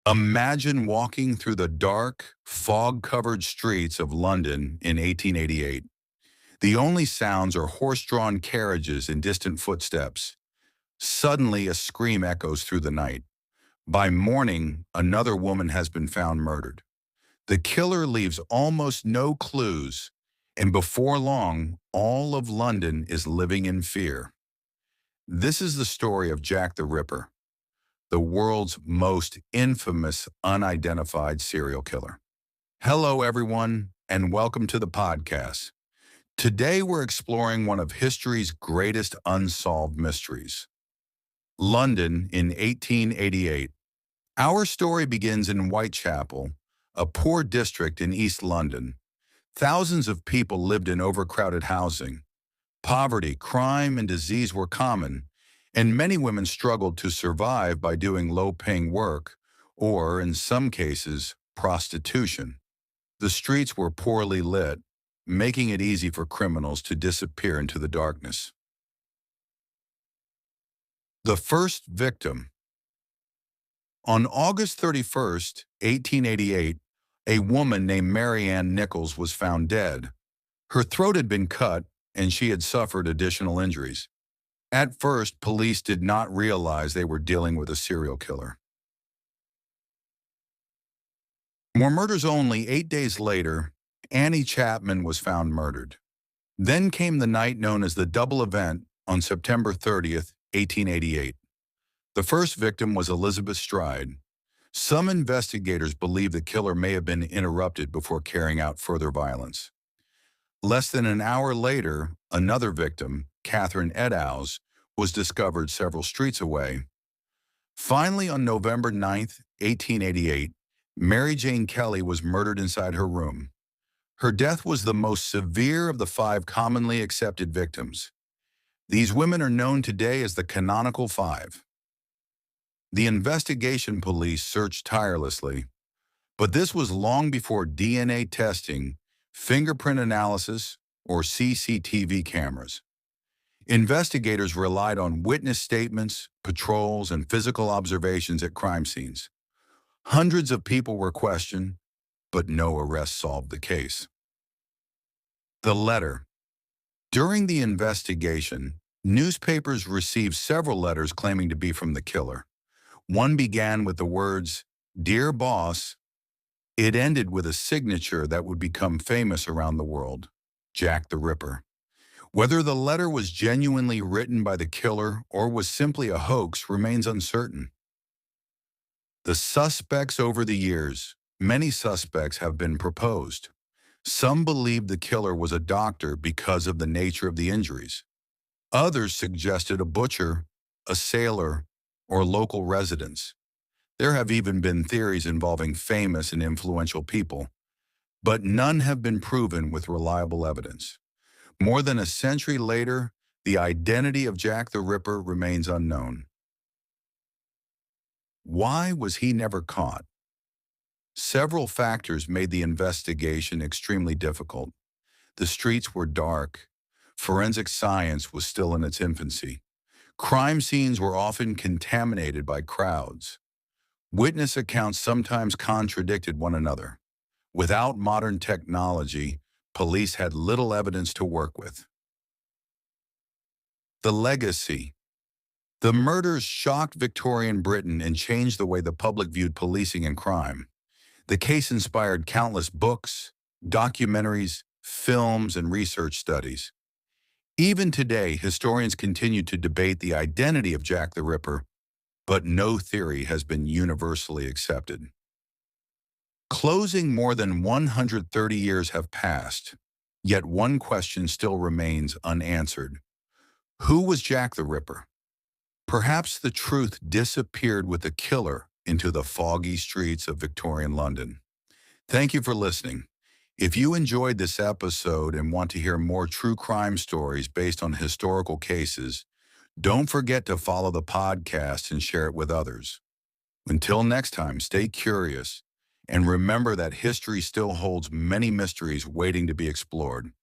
Imagine walking through the dark, fog-covered streets of London in 1888. The only sounds are horse-drawn carriages and distant footsteps. Suddenly, a scream echoes through the night. By morning, another woman has been found murdered. The killer leaves almost no clues, and before long, all of London is living in fear. This is the story of Jack the Ripper, the world's most infamous unidentified serial killer. Hello, everyone, and welcome to the podcast. Today, we're exploring one of history's greatest unsolved mysteries. London in 1888. Our story begins in Whitechapel, a poor district in East London. Thousands of people lived in overcrowded housing. Poverty, crime, and disease were common, and many women struggled to survive by doing low-paying work, or, in some cases, prostitution. The streets were poorly lit, making it easy for criminals to disappear into the darkness. The first victim. On August 31st, 1888, a woman named Mary Ann Nichols was found dead. Her throat had been cut, and she had suffered additional injuries. At first, police did not realize they were dealing with a serial killer. More murders only 8 days later, Annie Chapman was found murdered. Then came the night known as the double event on September 30th, 1888. The first victim was Elizabeth Stride. Some investigators believe the killer may have been interrupted before carrying out further violence. Less than an hour later, another victim, Catherine Eddowes, was discovered several streets away. Finally, on November 9th, 1888, Mary Jane Kelly was murdered inside her room. Her death was the most severe of the 5 commonly accepted victims. These women are known today as the Canonical Five. The investigation police searched tirelessly, but this was long before DNA testing, fingerprint analysis, or CCTV cameras. Investigators relied on witness statements, patrols, and physical observations at crime scenes. Hundreds of people were questioned, but no arrests solved the case. The letter. During the investigation, newspapers received several letters claiming to be from the killer. One began with the words, "Dear Boss." It ended with a signature that would become famous around the world, Jack the Ripper. Whether the letter was genuinely written by the killer or was simply a hoax remains uncertain. The suspects. Over the years, many suspects have been proposed. Some believed the killer was a doctor because of the nature of the injuries. Others suggested a butcher, a sailor, or local residents. There have even been theories involving famous and influential people, but none have been proven with reliable evidence. More than a century later, the identity of Jack the Ripper remains unknown. Why was he never caught? Several factors made the investigation extremely difficult. The streets were dark. Forensic science was still in its infancy. Crime scenes were often contaminated by crowds. Witness accounts sometimes contradicted one another. Without modern technology, police had little evidence to work with. The legacy. The murders shocked Victorian Britain and changed the way the public viewed policing and crime. The case inspired countless books, documentaries, films, and research studies. Even today, historians continue to debate the identity of Jack the Ripper, but no theory has been universally accepted. Closing. More than 130 years have passed, yet one question still remains unanswered. Who was Jack the Ripper? Perhaps the truth disappeared with the killer into the foggy streets of Victorian London. Thank you for listening. If you enjoyed this episode and want to hear more true crime stories based on historical cases, don't forget to follow the podcast and share it with others. Until next time, stay curious and remember that history still holds many mysteries waiting to be explored.